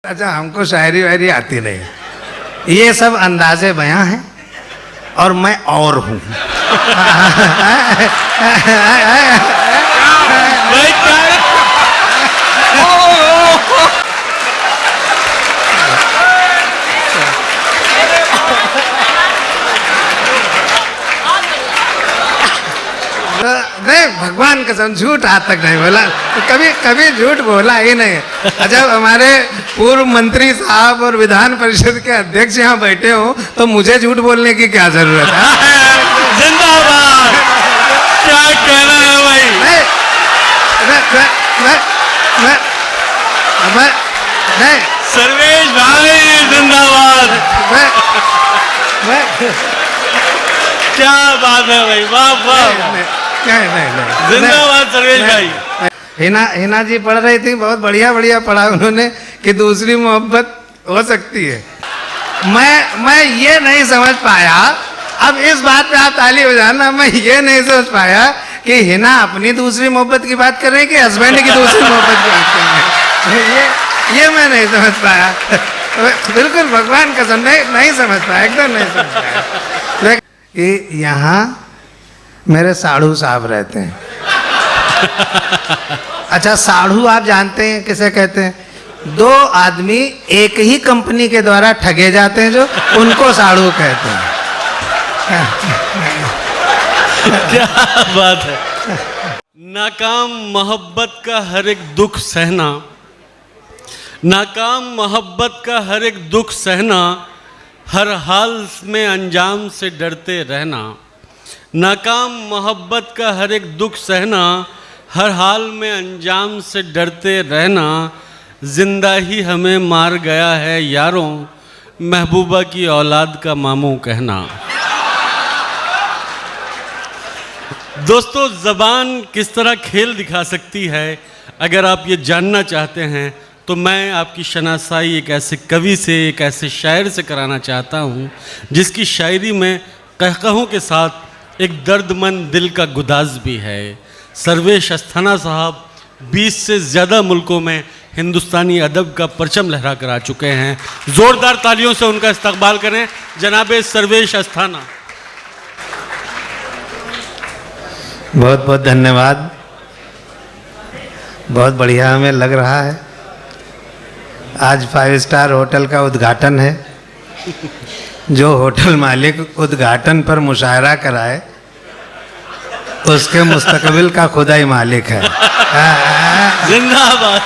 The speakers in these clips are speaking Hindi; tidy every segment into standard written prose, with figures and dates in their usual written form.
अच्छा, हमको शायरी वायरी आती नहीं, ये सब अंदाजे बयां हैं और मैं और हूँ। नहीं, भगवान कसम झूठ आज तक नहीं बोला, कभी कभी झूठ बोला ही नहीं। जब हमारे पूर्व मंत्री साहब और विधान परिषद के अध्यक्ष यहाँ बैठे हो तो मुझे झूठ बोलने की क्या जरूरत है? जिंदाबाद। क्या कहना है भाई? नहीं, सर्वेश भाई जिंदाबाद। क्या बात है भाई, वाह वाह। नहीं, जिंदाबाद सर्वेश भाई। हिना जी पढ़ रही थी, बहुत बढ़िया बढ़िया पढ़ा उन्होंने कि दूसरी मोहब्बत हो सकती है। मैं ये नहीं समझ पाया, अब इस बात पे आप ताली बजाना, मैं ये नहीं समझ पाया कि हिना अपनी दूसरी मोहब्बत की बात कर रहे हैं कि हस्बैंड की दूसरी मोहब्बत की बात कर रहे हैं। ये मैं नहीं समझ पाया, बिल्कुल भगवान कसम नहीं समझ पाया, एकदम नहीं समझ पाया। कि यहाँ मेरे साढ़ू साहब रहते हैं। अच्छा, साढ़ू आप जानते हैं किसे कहते हैं? दो आदमी एक ही कंपनी के द्वारा ठगे जाते हैं जो, उनको साढ़ू कहते हैं। क्या बात है। नाकाम मोहब्बत का हर एक दुख सहना, नाकाम मोहब्बत का हर एक दुख सहना, हर हाल में अंजाम से डरते रहना। नाकाम मोहब्बत का हर एक दुख सहना, हर हाल में अंजाम से डरते रहना। जिंदा ही हमें मार गया है यारों, महबूबा की औलाद का मामू कहना। दोस्तों, ज़बान किस तरह खेल दिखा सकती है, अगर आप ये जानना चाहते हैं तो मैं आपकी शनासाई एक ऐसे कवि से, एक ऐसे शायर से कराना चाहता हूँ जिसकी शायरी में कहकहों के साथ एक दर्दमंद दिल का गुदाज भी है। सर्वेश अस्थाना साहब 20 से ज़्यादा मुल्कों में हिंदुस्तानी अदब का परचम लहरा कर आ चुके हैं। ज़ोरदार तालियों से उनका इस्तकबाल करें जनाब सर्वेश अस्थाना। बहुत बहुत धन्यवाद। बहुत बढ़िया हमें लग रहा है। आज 5 स्टार होटल का उद्घाटन है। जो होटल मालिक उद्घाटन पर मुशायरा कराए उसके मुस्तकबिल का खुदा ही मालिक है। जिंदाबाद।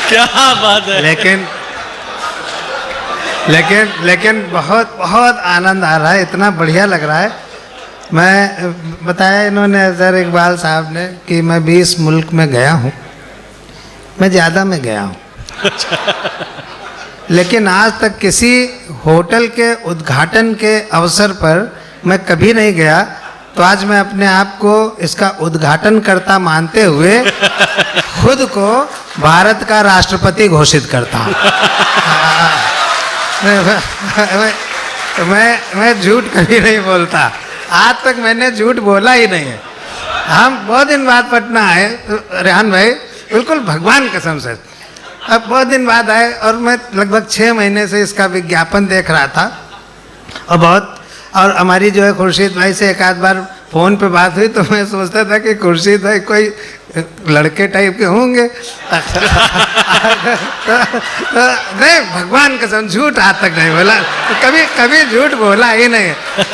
क्या बात है। लेकिन बहुत बहुत आनंद आ रहा है, इतना बढ़िया लग रहा है। मैं बताया इन्होंने अजहर इकबाल साहब ने कि मैं 20 मुल्क में गया हूँ, मैं ज़्यादा में गया हूँ। लेकिन आज तक किसी होटल के उद्घाटन के अवसर पर मैं कभी नहीं गया, तो आज मैं अपने आप को इसका उद्घाटन करता मानते हुए खुद को भारत का राष्ट्रपति घोषित करता हूँ। मैं झूठ कभी नहीं बोलता, आज तक मैंने झूठ बोला ही नहीं है। हम बहुत दिन बाद पटना आए, रेहान भाई, बिल्कुल भगवान कसम से, अब बहुत दिन बाद आए और मैं लगभग 6 महीने से इसका विज्ञापन देख रहा था। और हमारी जो है खुर्शीद भाई से एक आध बार फ़ोन पे बात हुई तो मैं सोचता था कि खुर्शीद भाई कोई लड़के टाइप के होंगे। नहीं, भगवान कसम झूठ आज तक नहीं बोला, कभी कभी झूठ बोला ही नहीं।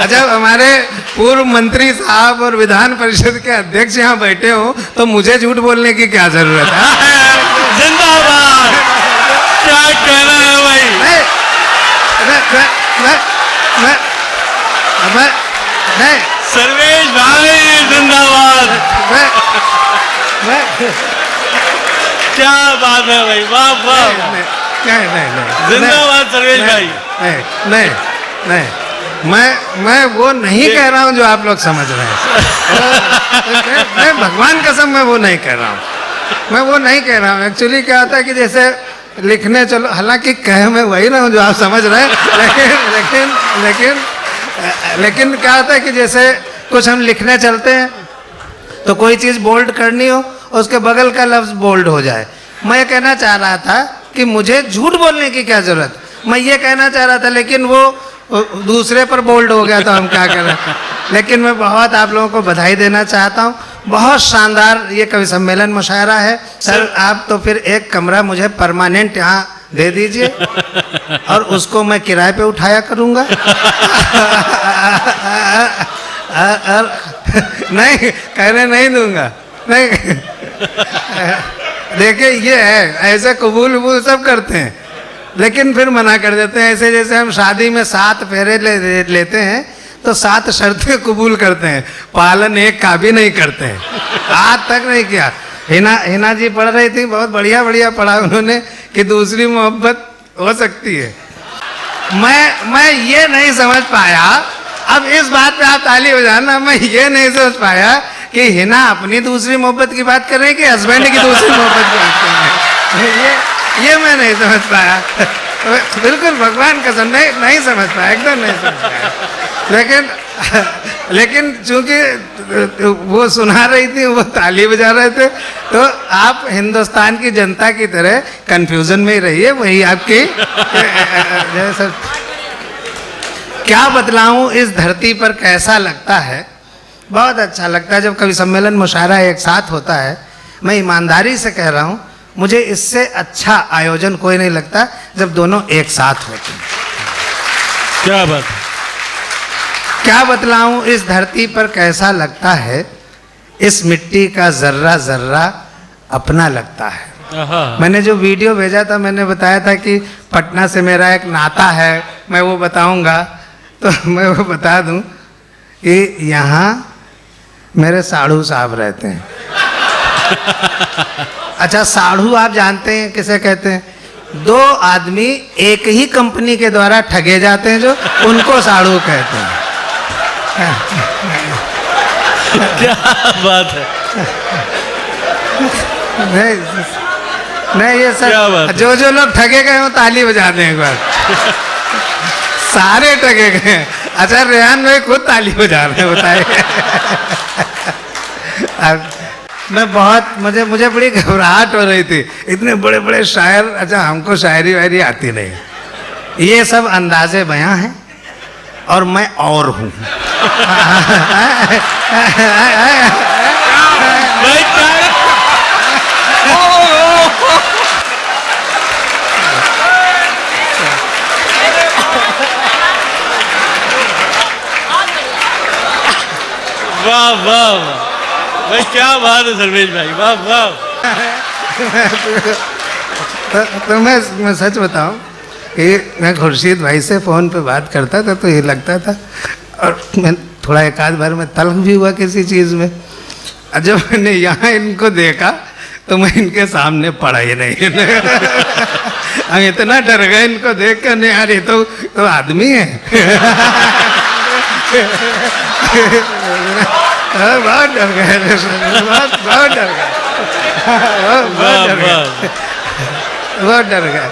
जब हमारे पूर्व मंत्री साहब और विधान परिषद के अध्यक्ष यहाँ बैठे हो तो मुझे झूठ बोलने की क्या जरूरत है? जिंदाबाद। क्या कहना है भाई? नहीं, सर्वेश भाई जिंदाबाद। क्या बात है भाई, वाह वाह। जिंदाबाद सर्वेश भाई। नहीं, मैं वो नहीं कह रहा हूँ जो आप लोग समझ रहे हैं। मैं भगवान कसम मैं वो नहीं कह रहा हूँ, मैं वो नहीं कह रहा हूँ। एक्चुअली क्या होता है कि जैसे लिखने चलो, हालांकि कह मैं वही रहा हूँ जो आप समझ रहे हैं, लेकिन क्या होता है कि जैसे कुछ हम लिखने चलते हैं तो कोई चीज़ बोल्ड करनी हो, उसके बगल का लफ्ज़ बोल्ड हो जाए, मैं ये कहना चाह रहा था कि मुझे झूठ बोलने की क्या जरूरत, मैं ये कहना चाह रहा था, लेकिन वो दूसरे पर बोल्ड हो गया तो हम क्या करें। लेकिन मैं बहुत आप लोगों को बधाई देना चाहता हूँ, बहुत शानदार ये कवि सम्मेलन मुशायरा है। सर आप तो फिर एक कमरा मुझे परमानेंट यहाँ दे दीजिए और उसको मैं किराए पे उठाया करूँगा। और नहीं कहने नहीं दूंगा, नहीं। देखिए ये है, ऐसे कबूल वबूल सब करते हैं लेकिन फिर मना कर देते हैं। ऐसे जैसे हम शादी में 7 फेरे लेते हैं तो 7 शर्तें कबूल करते हैं, पालन एक का भी नहीं करते हैं, आज तक नहीं किया। हिना जी पढ़ रही थी, बहुत बढ़िया बढ़िया पढ़ा उन्होंने कि दूसरी मोहब्बत हो सकती है। मैं ये नहीं समझ पाया, अब इस बात पे आप ताली बजाना, मैं ये नहीं समझ पाया कि हिना अपनी दूसरी मोहब्बत की बात कर रहे हैं कि हस्बैंड की दूसरी मोहब्बत की बात कर रहे हैं। ये मैं नहीं समझ पाया, बिल्कुल भगवान कसम नहीं समझ पाया, एकदम नहीं समझ पाया। लेकिन चूंकि वो सुना रही थी, वो ताली बजा रहे थे, तो आप हिंदुस्तान की जनता की तरह कंफ्यूजन में ही रहिए, वही आपकी जैसे क्या बतलाऊं इस धरती पर कैसा लगता है। बहुत अच्छा लगता है जब कवि सम्मेलन मुशायरा एक साथ होता है। मैं ईमानदारी से कह रहा हूं, मुझे इससे अच्छा आयोजन कोई नहीं लगता जब दोनों एक साथ होते हैं। क्या बात, क्या बतलाऊं इस धरती पर कैसा लगता है, इस मिट्टी का जर्रा जर्रा अपना लगता है। मैंने जो वीडियो भेजा था, मैंने बताया था कि पटना से मेरा एक नाता है, मैं वो बताऊंगा, तो मैं वो बता दूं कि यहाँ मेरे साढ़ू साहब रहते हैं। अच्छा, साढ़ू आप जानते हैं किसे कहते हैं? 2 आदमी एक ही कंपनी के द्वारा ठगे जाते हैं, जो उनको साढ़ू कहते हैं। क्या बात है। नहीं ये सर, जो लोग ठगे गए हो ताली बजा दें एक बार। सारे ठगे गए। अच्छा, रेहान भाई खुद ताली बजा रहे हैं, बताइए। मैं बहुत मुझे बड़ी घबराहट हो रही थी, इतने बड़े बड़े शायर। अच्छा, हमको शायरी वायरी आती नहीं, ये सब अंदाजे बयां हैं और मैं और हूँ। वाह वाह भाई, क्या बात है धर्मेश भाई, वाह वाह। तो मैं सच बताऊं कि मैं खुर्शीद भाई से फ़ोन पे बात करता था तो ये लगता था, और मैं थोड़ा एक आध बार में तल्ख भी हुआ किसी चीज़ में। जब मैंने यहाँ इनको देखा तो मैं इनके सामने पड़ा ही नहीं। हम इतना डर गए इनको देख कर, नहीं यार ये तो आदमी है। बहुत डर गए, बहुत डर गए, बहुत डर गए।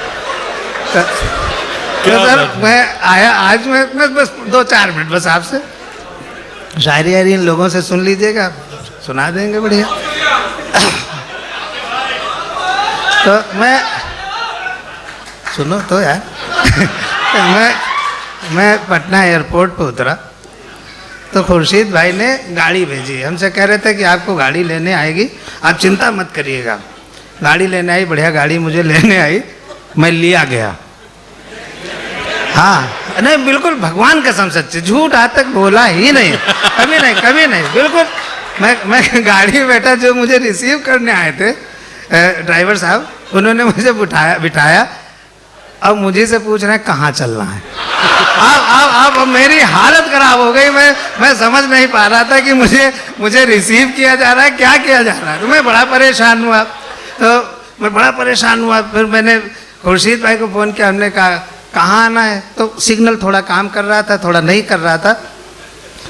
तो सर मैं आया आज, मैं बस 2-4 मिनट बस आपसे शायरी वायरी इन लोगों से सुन लीजिएगा, सुना देंगे बढ़िया। तो मैं सुनो तो यार। मैं पटना एयरपोर्ट पे उतरा तो खुर्शीद भाई ने गाड़ी भेजी, हमसे कह रहे थे कि आपको गाड़ी लेने आएगी, आप चिंता मत करिएगा। गाड़ी लेने आई, बढ़िया गाड़ी मुझे लेने आई, मैं लिया गया। हाँ, नहीं बिल्कुल भगवान कसम सच्ची, झूठ आज तक बोला ही नहीं, कभी नहीं, कभी नहीं, बिल्कुल। मैं गाड़ी में बैठा, जो मुझे रिसीव करने आए थे ड्राइवर साहब, उन्होंने मुझे बिठाया। अब मुझे से पूछ रहे हैं कहाँ चलना है। अब मेरी हालत खराब हो गई, मैं समझ नहीं पा रहा था कि मुझे रिसीव किया जा रहा है, क्या किया जा रहा है। तो मैं बड़ा परेशान हुआ। फिर मैंने खुर्शीद भाई को फ़ोन किया, हमने कहा कहाँ आना है, तो सिग्नल थोड़ा काम कर रहा था, थोड़ा नहीं कर रहा था।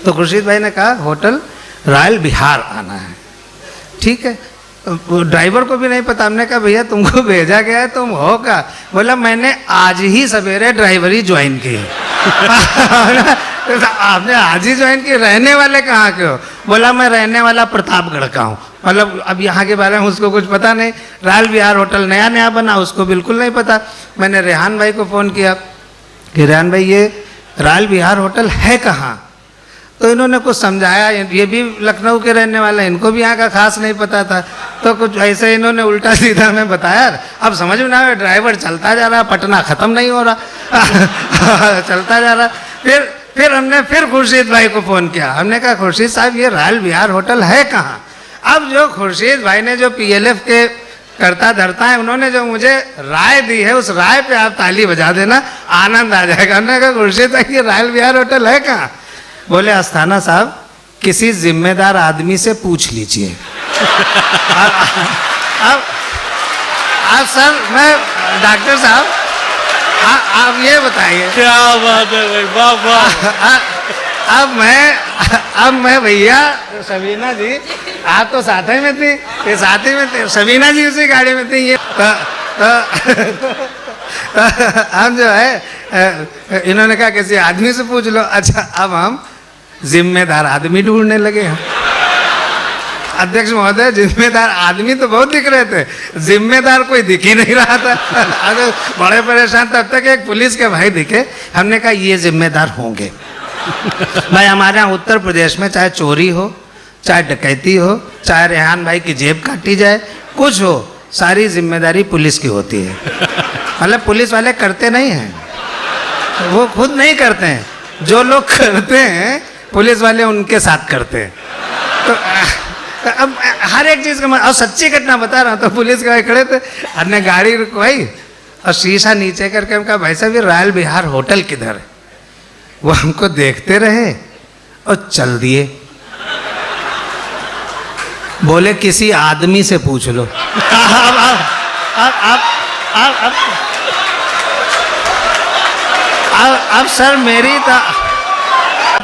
तो खुर्शीद भाई ने कहा होटल रॉयल बिहार आना है। ठीक है, ड्राइवर को भी नहीं पता। हमने कहा भैया तुमको भेजा गया है, तुम हो क्या? बोला मैंने आज ही सवेरे ड्राइवरी ज्वाइन की। आपने आज ही ज्वाइन की? रहने वाले कहाँ के हो? बोला मैं रहने वाला प्रतापगढ़ का हूँ। मतलब अब यहाँ के बारे में उसको कुछ पता नहीं। रायल विहार होटल नया नया बना, उसको बिल्कुल नहीं पता। मैंने रेहान भाई को फ़ोन किया कि रेहान भाई ये रायल विहार होटल है कहाँ? तो इन्होंने कुछ समझाया, ये भी लखनऊ के रहने वाले, इनको भी यहाँ का खास नहीं पता था। तो कुछ ऐसे इन्होंने उल्टा सीधा में बताया। अब समझ में ना आया, ड्राइवर चलता जा रहा, पटना ख़त्म नहीं हो रहा चलता जा रहा। फिर हमने फिर खुर्शीद भाई को फ़ोन किया। हमने कहा खुर्शीद साहब ये रायल विहार होटल है कहाँ? अब जो खुर्शीद भाई ने जो PLF के करता धरता है, उन्होंने जो मुझे राय दी है, उस राय पे आप ताली बजा देना, आनंद आ जाएगा। हमने कहा खुर्शीद भाई ये रायल विहार होटल है कहाँ? बोले अस्थाना साहब किसी जिम्मेदार आदमी से पूछ लीजिए। अब सर मैं डॉक्टर साहब आप ये बताइए। क्या बात है भाई, वाह वाह। अब मैं भैया सबीना जी, आप तो साथ ही में थी, ये साथ ही में थे, सबीना जी उसी गाड़ी में थी। ये हम जो है इन्होंने कहा किसी आदमी से पूछ लो। अच्छा अब हम जिम्मेदार आदमी ढूंढने लगे। हम अध्यक्ष महोदय जिम्मेदार आदमी तो बहुत दिख रहे थे, जिम्मेदार कोई दिख ही नहीं रहा था। अरे बड़े परेशान। तब तक एक पुलिस के भाई दिखे। हमने कहा ये जिम्मेदार होंगे। भाई हमारे यहाँ उत्तर प्रदेश में चाहे चोरी हो, चाहे डकैती हो, चाहे रेहान भाई की जेब काटी जाए, कुछ हो, सारी जिम्मेदारी पुलिस की होती है। मतलब पुलिस वाले करते नहीं हैं, वो खुद नहीं करते हैं। जो लोग करते हैं पुलिस वाले उनके साथ करते हैं। तो अब हर एक चीज़ का और सच्ची घटना बता रहा हूँ। तो पुलिस के भाई खड़े थे, हमने गाड़ी रुकवाई और शीशा नीचे करके हम कहा भाई साहब ये रायल विहार होटल किधर है? वो हमको देखते रहे और चल दिए। बोले किसी आदमी से पूछ लो। अब सर मेरी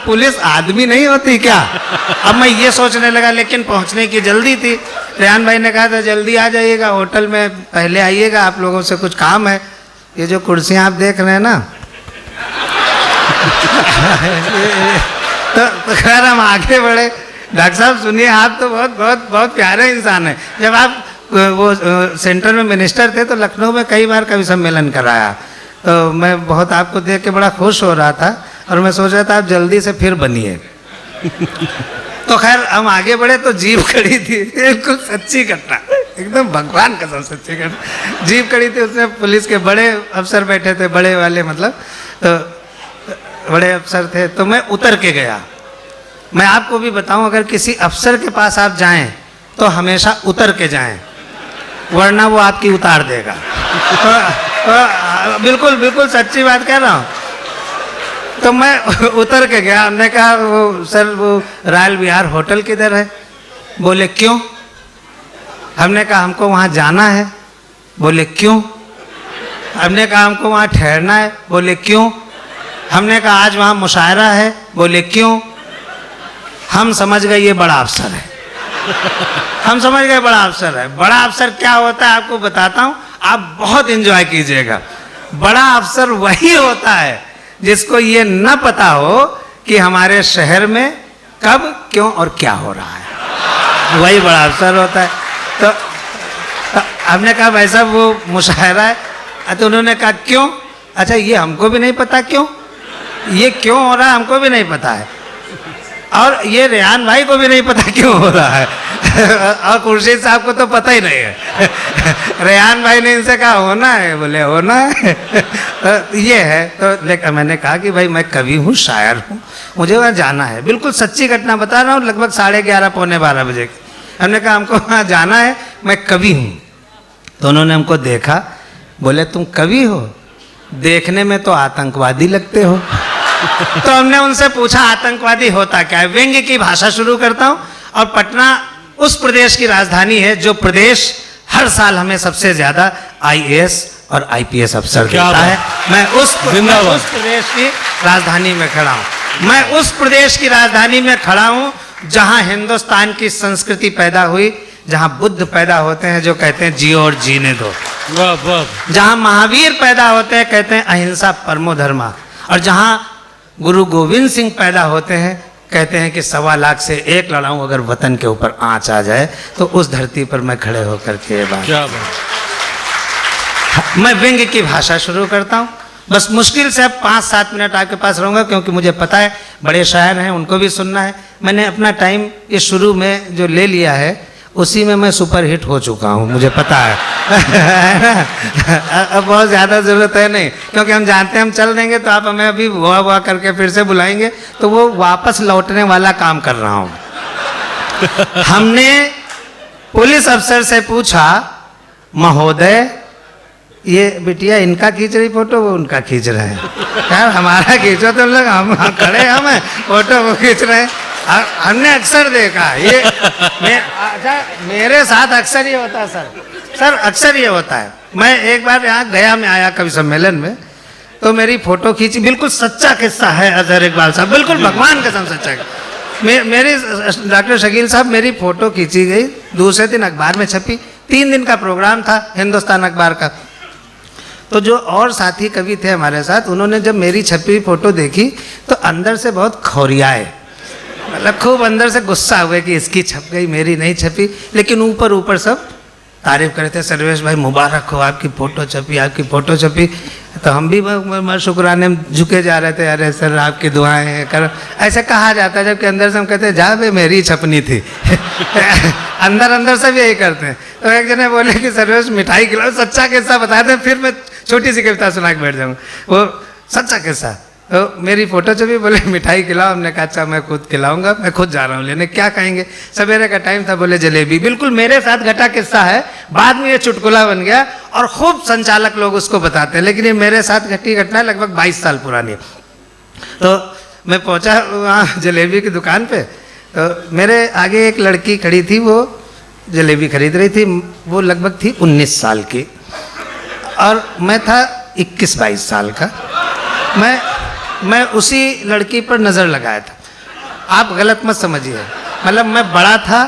पुलिस आदमी नहीं होती क्या? अब मैं ये सोचने लगा, लेकिन पहुंचने की जल्दी थी। रेहान भाई ने कहा था जल्दी आ जाइएगा, होटल में पहले आइएगा, आप लोगों से कुछ काम है। ये जो कुर्सियां आप देख रहे हैं ना तो खैर हम आगे बढ़े। डॉक्टर साहब सुनिए, आप तो बहुत बहुत बहुत प्यारे इंसान हैं। जब आप वो सेंटर में मिनिस्टर थे तो लखनऊ में कई बार कवि सम्मेलन कराया, तो मैं बहुत आपको देख के बड़ा खुश हो रहा था और मैं सोच रहा था आप जल्दी से फिर बनिए। तो खैर हम आगे बढ़े तो जीप खड़ी थी, बिल्कुल सच्ची घटना, एकदम भगवान कसम सच्ची घटना। जीप खड़ी थी, उसमें पुलिस के बड़े अफसर बैठे थे, बड़े वाले मतलब, तो बड़े अफसर थे। तो मैं उतर के गया। मैं आपको भी बताऊं, अगर किसी अफसर के पास आप जाएं तो हमेशा उतर के जाएं, वरना वो आपकी उतार देगा। तो बिल्कुल बिल्कुल सच्ची बात कह रहा हूँ। तो मैं उतर के गया। हमने कहा वो सर वो रायल विहार होटल किधर है? बोले क्यों? हमने कहा हमको वहाँ जाना है। बोले क्यों? हमने कहा हमको वहाँ ठहरना है। बोले क्यों? हमने कहा आज वहाँ मुशायरा है। बोले क्यों? हम समझ गए ये बड़ा अफसर है। हम समझ गए बड़ा अफसर है। बड़ा अफसर क्या होता है आपको बताता हूँ, आप बहुत एंजॉय कीजिएगा। बड़ा अफसर वही होता है जिसको ये न पता हो कि हमारे शहर में कब क्यों और क्या हो रहा है, वही बड़ा अफसर होता है। तो हमने कहा भाई साहब वो मुशायरा है। तो उन्होंने कहा क्यों? अच्छा ये हमको भी नहीं पता क्यों, ये क्यों हो रहा है हमको भी नहीं पता है, और ये रेहान भाई को भी नहीं पता क्यों हो रहा है, और खुर्शीद साहब को तो पता ही नहीं है। रेहान भाई ने इनसे कहा होना है, बोले होना है। तो ये है। तो लेकिन मैंने कहा कि भाई मैं कवि हूँ, शायर हूँ, मुझे वहाँ जाना है। बिल्कुल सच्ची घटना बता रहा हूँ, लगभग 11:30 पौने 12 बजे की। हमने कहा हमको वहाँ जाना है, मैं कवि हूँ। तो उन्होंने हमको देखा, बोले तुम कवि हो? देखने में तो आतंकवादी लगते हो। तो हमने उनसे पूछा आतंकवादी होता क्या है। व्यंग्य की भाषा शुरू करता हूँ। और पटना उस प्रदेश की राजधानी है जो प्रदेश हर साल हमें सबसे ज्यादा IAS और IPS अफसर देता है। मैं उस प्रदेश की राजधानी में खड़ा हूँ। मैं उस प्रदेश की राजधानी में खड़ा हूँ जहाँ हिंदुस्तान की संस्कृति पैदा हुई, जहाँ बुद्ध पैदा होते हैं जो कहते हैं जियो और जीने दो, जहाँ महावीर पैदा होते हैं कहते हैं अहिंसा परमो धर्मा, और जहाँ गुरु गोविंद सिंह पैदा होते हैं कहते हैं कि 1.25 लाख से 1 लड़ाऊं, अगर वतन के ऊपर आँच आ जाए तो उस धरती पर मैं खड़े होकर के ये बात। क्या बात। मैं व्यंग्य की भाषा शुरू करता हूँ। बस मुश्किल से अब 5-7 मिनट आपके पास रहूँगा, क्योंकि मुझे पता है बड़े शायर हैं, उनको भी सुनना है। मैंने अपना टाइम इस शुरू में जो ले लिया है उसी में मैं सुपर हिट हो चुका हूँ, मुझे पता है। अब बहुत ज़्यादा ज़रूरत है नहीं, क्योंकि हम जानते हैं हम चल देंगे तो आप हमें अभी हुआ हुआ करके फिर से बुलाएंगे, तो वो वापस लौटने वाला काम कर रहा हूँ। हमने पुलिस अफसर से पूछा, महोदय ये बिटिया इनका खींच रही फोटो, वो उनका खींच रहे हैं, यार हमारा खींचो तो लोग, हम खड़े हम फोटो वो खींच रहे हैं। हमने अक्सर देखा ये अच्छा मेरे साथ अक्सर ये होता है सर अक्सर ये होता है। मैं एक बार यहाँ गया में आया कवि सम्मेलन में, तो मेरी फोटो खींची, बिल्कुल सच्चा किस्सा है अजहर इकबाल साहब, बिल्कुल भगवान कसम सच्चा है। मेरी डॉक्टर शकील साहब मेरी फोटो खींची गई, दूसरे दिन अखबार में छपी, 3 दिन का प्रोग्राम था हिंदुस्तान अखबार का। तो जो और साथी कवि थे हमारे साथ, उन्होंने जब मेरी छपी हुई फोटो देखी तो अंदर से बहुत खौरियाए, मतलब खूब अंदर से गुस्सा हुए कि इसकी छप गई मेरी नहीं छपी, लेकिन ऊपर ऊपर सब तारीफ करे थे, सर्वेश भाई मुबारक हो, आपकी फ़ोटो छपी, आपकी फ़ोटो छपी। तो हम भी शुक्राने झुके जा रहे थे, अरे सर आपकी दुआएं हैं कर, ऐसे कहा जाता है, जबकि अंदर से हम कहते हैं जा भाई मेरी छपनी थी। अंदर अंदर सब यही करते हैं। तो एक जने बोले कि सर्वेश मिठाई खिलाओ, सच्चा किस्सा बताते हैं, फिर मैं छोटी सी कविता सुना के बैठ जाऊँगा, वो सच्चा किस्सा। तो मेरी फ़ोटो छपी, बोले मिठाई खिलाओ, हमने कहा अच्छा मैं खुद खिलाऊंगा, मैं खुद जा रहा हूँ लेने, क्या कहेंगे, सवेरे का टाइम था, बोले जलेबी। बिल्कुल मेरे साथ घटा किस्सा है, बाद में ये चुटकुला बन गया और खूब संचालक लोग उसको बताते हैं, लेकिन ये मेरे साथ घटी घटना लगभग 22 साल पुरानी। तो मैं पहुँचा वहाँ जलेबी की दुकान पे, तो मेरे आगे एक लड़की खड़ी थी, वो जलेबी खरीद रही थी, वो लगभग थी 19 साल की और मैं था 21-22 साल का। मैं उसी लड़की पर नज़र लगाया था। आप गलत मत समझिए, मतलब मैं बड़ा था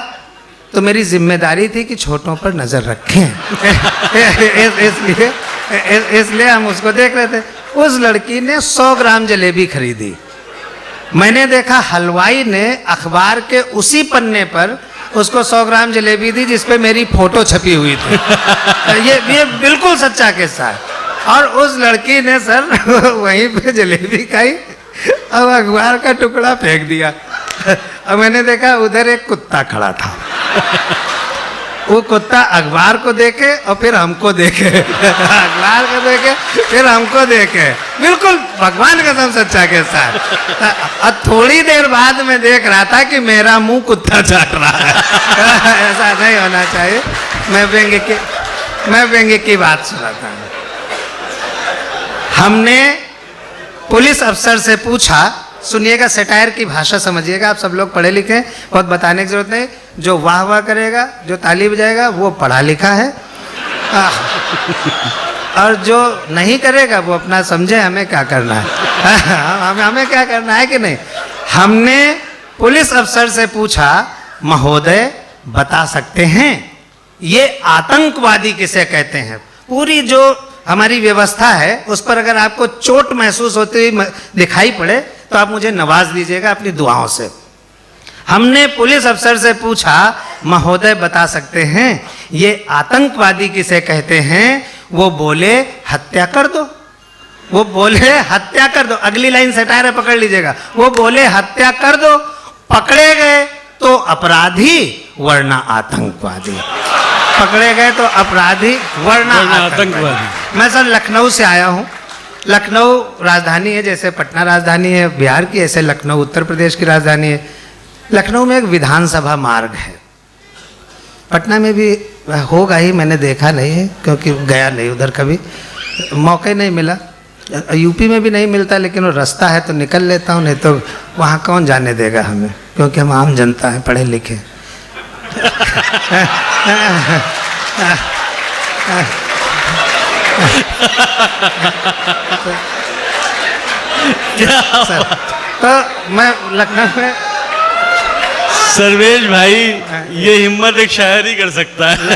तो मेरी जिम्मेदारी थी कि छोटों पर नज़र रखें। इसलिए हम उसको देख रहे थे। उस लड़की ने 100 ग्राम जलेबी खरीदी। मैंने देखा हलवाई ने अखबार के उसी पन्ने पर उसको 100 ग्राम जलेबी दी जिस पे मेरी फोटो छपी हुई थी। ये बिल्कुल सच्चा किस्सा है। और उस लड़की ने सर वहीं पे जलेबी खाई और अखबार का टुकड़ा फेंक दिया। और मैंने देखा उधर एक कुत्ता खड़ा था, वो कुत्ता अखबार को देखे और फिर हमको देखे, अखबार को देखे फिर हमको देखे, बिल्कुल भगवान का कसम सच्चा किस्सा है। और थोड़ी देर बाद मैं देख रहा था कि मेरा मुंह कुत्ता चाट रहा है। ऐसा नहीं होना चाहिए। मैं व्यंग्य की बात सुनाता हूँ। हमने पुलिस अफसर से पूछा, सुनिएगा, सटायर की भाषा समझिएगा, आप सब लोग पढ़े लिखे हैं, बहुत बताने की जरूरत नहीं। जो वाह वाह करेगा, जो ताली बजाएगा वो पढ़ा लिखा है, और जो नहीं करेगा वो अपना समझे हमें क्या करना है। हमें क्या करना है कि नहीं। हमने पुलिस अफसर से पूछा, महोदय बता सकते हैं ये आतंकवादी किसे कहते हैं। पूरी जो हमारी व्यवस्था है उस पर अगर आपको चोट महसूस होती हुई दिखाई पड़े तो आप मुझे नवाज दीजिएगा अपनी दुआओं से। हमने पुलिस अफसर से पूछा, महोदय बता सकते हैं ये आतंकवादी किसे कहते हैं। वो बोले हत्या कर दो, वो बोले हत्या कर दो। अगली लाइन सटायर है, पकड़ लीजिएगा। वो बोले हत्या कर दो, पकड़े गए तो अपराधी वरना आतंकवादी, पकड़े गए तो अपराधी वरना आतंकवादी। मैं सर लखनऊ से आया हूँ। लखनऊ राजधानी है, जैसे पटना राजधानी है बिहार की, ऐसे लखनऊ उत्तर प्रदेश की राजधानी है। लखनऊ में एक विधानसभा मार्ग है, पटना में भी होगा ही, मैंने देखा नहीं है क्योंकि गया नहीं उधर, कभी मौका नहीं मिला। यूपी में भी नहीं मिलता, लेकिन वो रास्ता है तो निकल लेता हूँ, नहीं तो वहाँ कौन जाने देगा हमें, क्योंकि हम आम जनता हैं, पढ़े लिखे। तो मैं लखनऊ में, सर्वेश भाई ये हिम्मत एक शायर ही कर सकता है।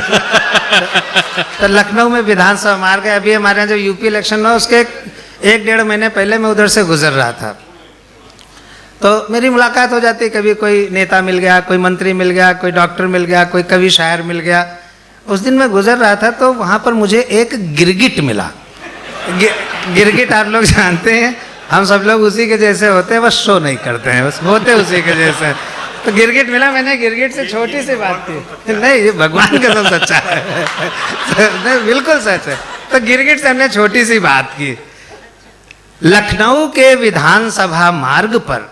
तो लखनऊ में विधानसभा मार्ग है। अभी हमारे यहाँ जो यूपी इलेक्शन हुआ उसके 1-1.5 महीने पहले मैं उधर से गुजर रहा था, तो मेरी मुलाकात हो जाती, कभी कोई नेता मिल गया, कोई मंत्री मिल गया, कोई डॉक्टर मिल गया, कोई कवि शायर मिल गया। उस दिन मैं गुजर रहा था तो वहाँ पर मुझे एक गिरगिट मिला। गिरगिट आप लोग जानते हैं, हम सब लोग उसी के जैसे होते हैं, बस शो नहीं करते हैं, बस होते उसी के जैसे। तो गिरगिट मिला, मैंने गिरगिट से छोटी सी बात की, नहीं ये भगवान का सब सच्चा है, नहीं बिल्कुल सच है। तो गिरगिट से हमने छोटी सी बात की। लखनऊ के विधानसभा मार्ग पर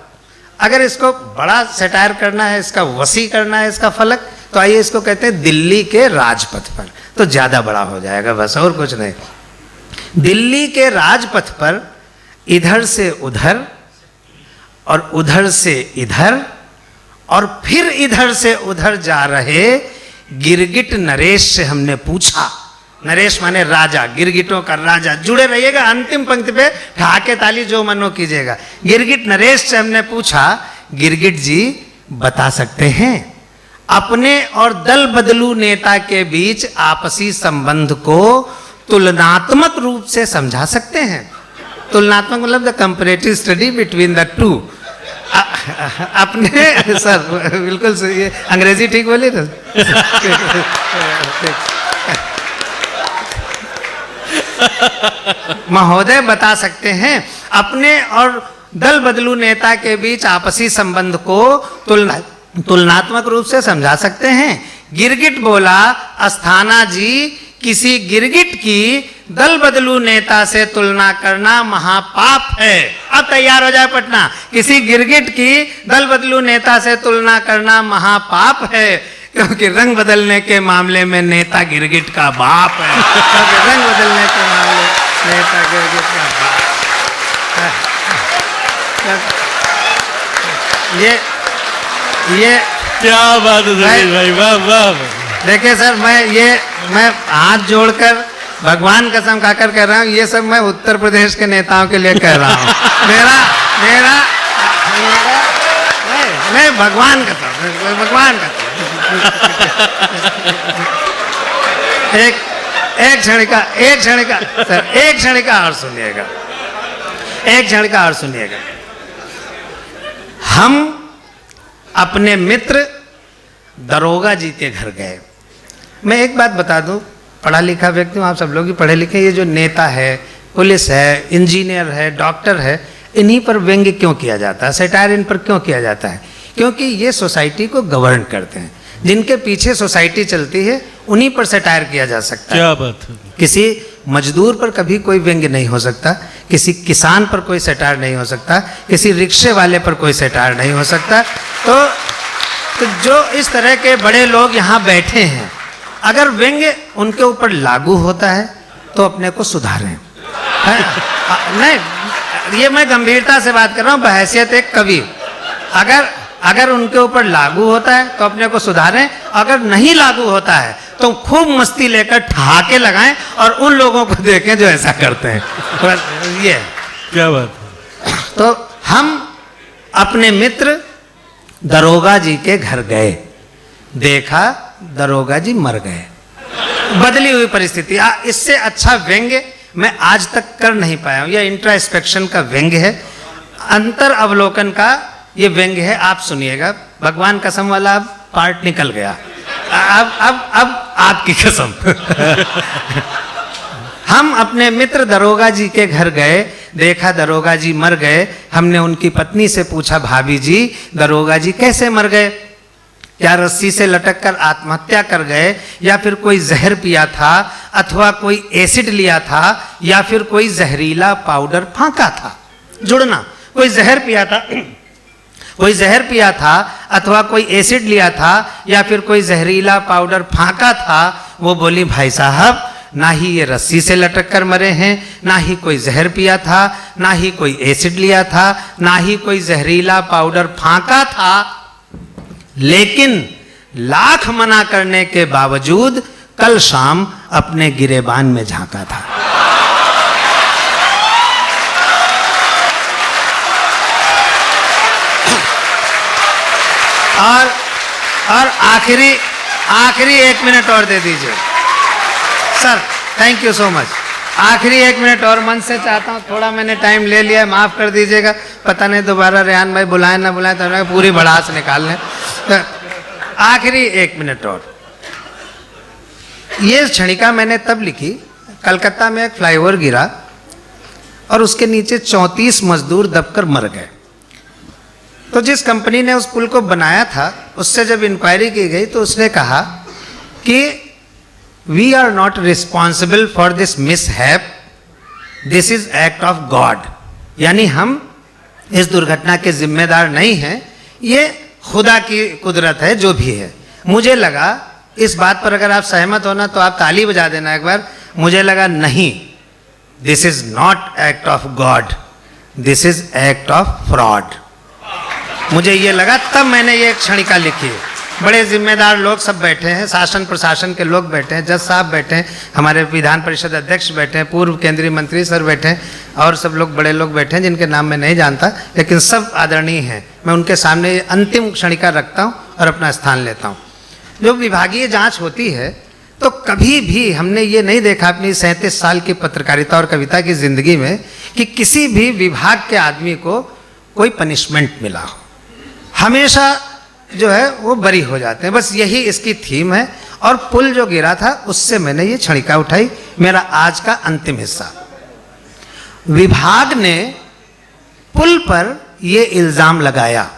अगर इसको बड़ा सेटायर करना है, इसका वसी करना है इसका फलक, तो आइए इसको कहते हैं दिल्ली के राजपथ पर, तो ज्यादा बड़ा हो जाएगा, बस और कुछ नहीं। दिल्ली के राजपथ पर इधर से उधर और उधर से इधर और फिर इधर से उधर जा रहे गिरगिट नरेश से हमने पूछा, नरेश माने राजा, गिरगिटों का राजा, जुड़े रहिएगा, अंतिम पंक्ति पे ठहाके ताली जो मनो कीजिएगा। गिरगिट नरेश से हमने पूछा, गिरगिट जी बता सकते हैं अपने और दल बदलू नेता के बीच आपसी संबंध को तुलनात्मक रूप से समझा सकते हैं? तुलनात्मक मतलब the comparative study between the two. अपने सर बिल्कुल सही है, अंग्रेजी ठीक बोली ना? महोदय बता सकते हैं अपने और दल बदलू नेता के बीच आपसी संबंध को तुलनात्मक रूप से समझा सकते हैं? गिरगिट बोला, अस्थाना जी किसी गिरगिट की दल बदलू नेता से तुलना करना महापाप है। अब तैयार हो जाए पटना, किसी गिरगिट की दल बदलू नेता से तुलना करना महापाप है, क्योंकि रंग बदलने के मामले में नेता गिरगिट का बाप है। क्योंकि रंग बदलने के मामले नेता गिरगिट का बाप। ये क्या बात है सुनील भाई, वाह वाह। देखिए सर, मैं हाथ जोड़कर भगवान कसम खाकर कह रहा हूँ, ये सब मैं उत्तर प्रदेश के नेताओं के लिए कह रहा हूँ। मेरा नहीं, भगवान कसम, भगवान कसम। एक क्षण का और सुनिएगा, एक क्षण का और सुनिएगा। हम अपने मित्र दरोगा जी के घर गए। मैं एक बात बता दूं, पढ़ा लिखा व्यक्ति हूँ, आप सब लोग भी पढ़े लिखे। ये जो नेता है, पुलिस है, इंजीनियर है, डॉक्टर है, इन्हीं पर व्यंग्य क्यों किया जाता है, सेटायर इन पर क्यों किया जाता है? क्योंकि ये सोसाइटी को गवर्न करते हैं। जिनके पीछे सोसाइटी चलती है उन्हीं पर सेटायर किया जा सकता है। क्या बात है। किसी मजदूर पर कभी कोई व्यंग्य नहीं हो सकता, किसी किसान पर कोई सेटायर नहीं हो सकता, किसी रिक्शे वाले पर कोई सेटायर नहीं हो सकता। तो जो इस तरह के बड़े लोग यहाँ बैठे हैं, अगर व्यंग्य उनके ऊपर लागू होता है तो अपने को सुधारें। नहीं, ये मैं गंभीरता से बात कर रहा हूँ, बहैसियत एक कवि। अगर उनके ऊपर लागू होता है तो अपने को सुधारें, अगर नहीं लागू होता है तो खूब मस्ती लेकर ठहाके लगाएं और उन लोगों को देखें जो ऐसा करते हैं। ये क्या बात है। तो हम अपने मित्र दरोगा जी के घर गए, देखा दरोगा जी मर गए। बदली हुई परिस्थिति, इससे अच्छा व्यंग्य मैं आज तक कर नहीं पाया हूं। यह इंट्रास्पेक्शन का व्यंग्य है, अंतर अवलोकन का ये व्यंग्य है। आप सुनिएगा, भगवान कसम वाला अब पार्ट निकल गया, अब आपकी कसम। हम अपने मित्र दरोगा जी के घर गए, देखा दरोगा जी मर गए। हमने उनकी पत्नी से पूछा, भाभी जी दरोगा जी कैसे मर गए? क्या रस्सी से लटक कर आत्महत्या कर गए, या फिर कोई जहर पिया था, अथवा कोई एसिड लिया था, या फिर कोई जहरीला पाउडर फांका था? जुड़ना, कोई जहर पिया था, कोई जहर पिया था, अथवा कोई एसिड लिया था, या फिर कोई जहरीला पाउडर फांका था। वो बोली, भाई साहब ना ही ये रस्सी से लटक कर मरे हैं, ना ही कोई जहर पिया था, ना ही कोई एसिड लिया था, ना ही कोई जहरीला पाउडर फांका था, लेकिन लाख मना करने के बावजूद कल शाम अपने गिरेबान में झांका था। और आखिरी 1 मिनट और दे दीजिए sir, thank you so much. आखिरी 1 मिनट और मन से चाहता हूँ, थोड़ा मैंने टाइम ले लिया, माफ कर दीजिएगा। पता नहीं दोबारा रेहान भाई बुलाए ना बुलाए, तो मैं पूरी भड़ास निकाल लें। तो आखिरी 1 मिनट और। ये क्षणिका मैंने तब लिखी, कलकत्ता में एक फ्लाईओवर गिरा और उसके नीचे 34 मजदूर दबकर मर गए। तो जिस कंपनी ने उस पुल को बनाया था, उससे जब इंक्वायरी की गई तो उसने कहा कि we are not responsible for this mishap, this is act of God. यानी हम इस दुर्घटना के जिम्मेदार नहीं हैं, ये खुदा की कुदरत है जो भी है। मुझे लगा इस बात पर अगर आप सहमत हो ना तो आप ताली बजा देना एक बार। मुझे लगा नहीं, this is not act of God, this is act of fraud. मुझे ये लगा, तब मैंने ये क्षणिका लिखी। बड़े जिम्मेदार लोग सब बैठे हैं, शासन प्रशासन के लोग बैठे हैं, जज साहब बैठे हैं, हमारे विधान परिषद अध्यक्ष बैठे हैं, पूर्व केंद्रीय मंत्री सर बैठे हैं, और सब लोग बड़े लोग बैठे हैं जिनके नाम मैं नहीं जानता, लेकिन सब आदरणीय हैं। मैं उनके सामने अंतिम क्षणिका रखता हूँ और अपना स्थान लेता हूँ। जो विभागीय जांच होती है तो कभी भी हमने ये नहीं देखा अपनी 37 साल की पत्रकारिता और कविता की जिंदगी में कि किसी भी विभाग के आदमी को कोई पनिशमेंट मिला हो। हमेशा जो है वो बरी हो जाते हैं, बस यही इसकी थीम है। और पुल जो गिरा था उससे मैंने ये क्षणिका उठाई, मेरा आज का अंतिम हिस्सा। विभाग ने पुल पर ये इल्जाम लगाया,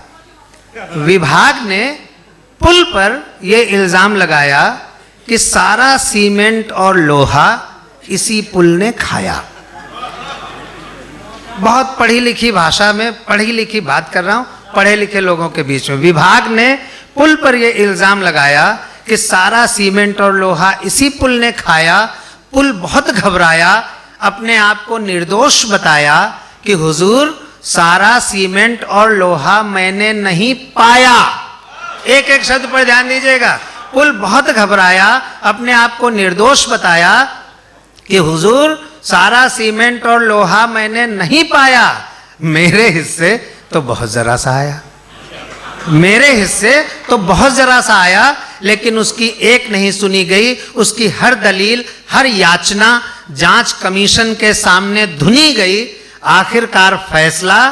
विभाग ने पुल पर ये इल्जाम लगाया कि सारा सीमेंट और लोहा इसी पुल ने खाया। बहुत पढ़ी लिखी भाषा में पढ़ी लिखी बात कर रहा हूं, पढ़े लिखे लोगों के बीच में। विभाग ने पुल पर यह इल्जाम लगाया कि सारा सीमेंट और लोहा इसी पुल ने खाया। पुल बहुत घबराया, अपने आप को निर्दोष बताया कि हुजूर सारा सीमेंट और लोहा मैंने नहीं पाया। एक एक शब्द पर ध्यान दीजिएगा। पुल बहुत घबराया, अपने आप को निर्दोष बताया कि हुजूर सारा सीमेंट और लोहा मैंने नहीं पाया, मेरे हिस्से तो बहुत जरा सा आया, मेरे हिस्से तो बहुत जरा सा आया। लेकिन उसकी एक नहीं सुनी गई, उसकी हर दलील हर याचना जांच कमीशन के सामने धुनी गई। आखिरकार फैसला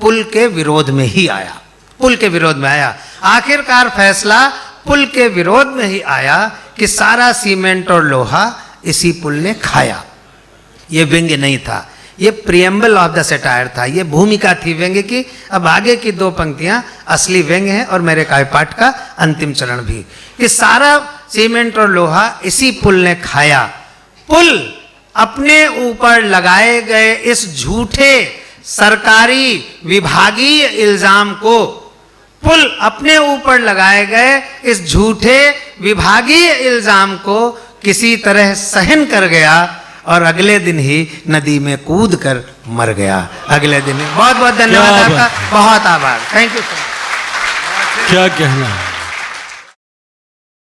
पुल के विरोध में ही आया, पुल के विरोध में आया। आखिरकार फैसला पुल के विरोध में ही आया कि सारा सीमेंट और लोहा इसी पुल ने खाया। ये व्यंग्य नहीं था, ये प्रियम्बल ऑफ द सेटायर था, ये भूमिका थी व्यंग्य की। अब आगे की 2 पंक्तियां असली व्यंग्य हैं और मेरे काव्य पाठ का अंतिम चरण भी, कि सारा सीमेंट और लोहा इसी पुल ने खाया। पुल अपने ऊपर लगाए गए इस झूठे सरकारी विभागीय इल्जाम को, पुल अपने ऊपर लगाए गए इस झूठे विभागीय इल्जाम को किसी तरह सहन कर गया और अगले दिन ही नदी में कूद कर मर गया। अगले दिन ही। बहुत बहुत धन्यवाद आपका, बहुत आभार, थैंक यू। क्या कहना है।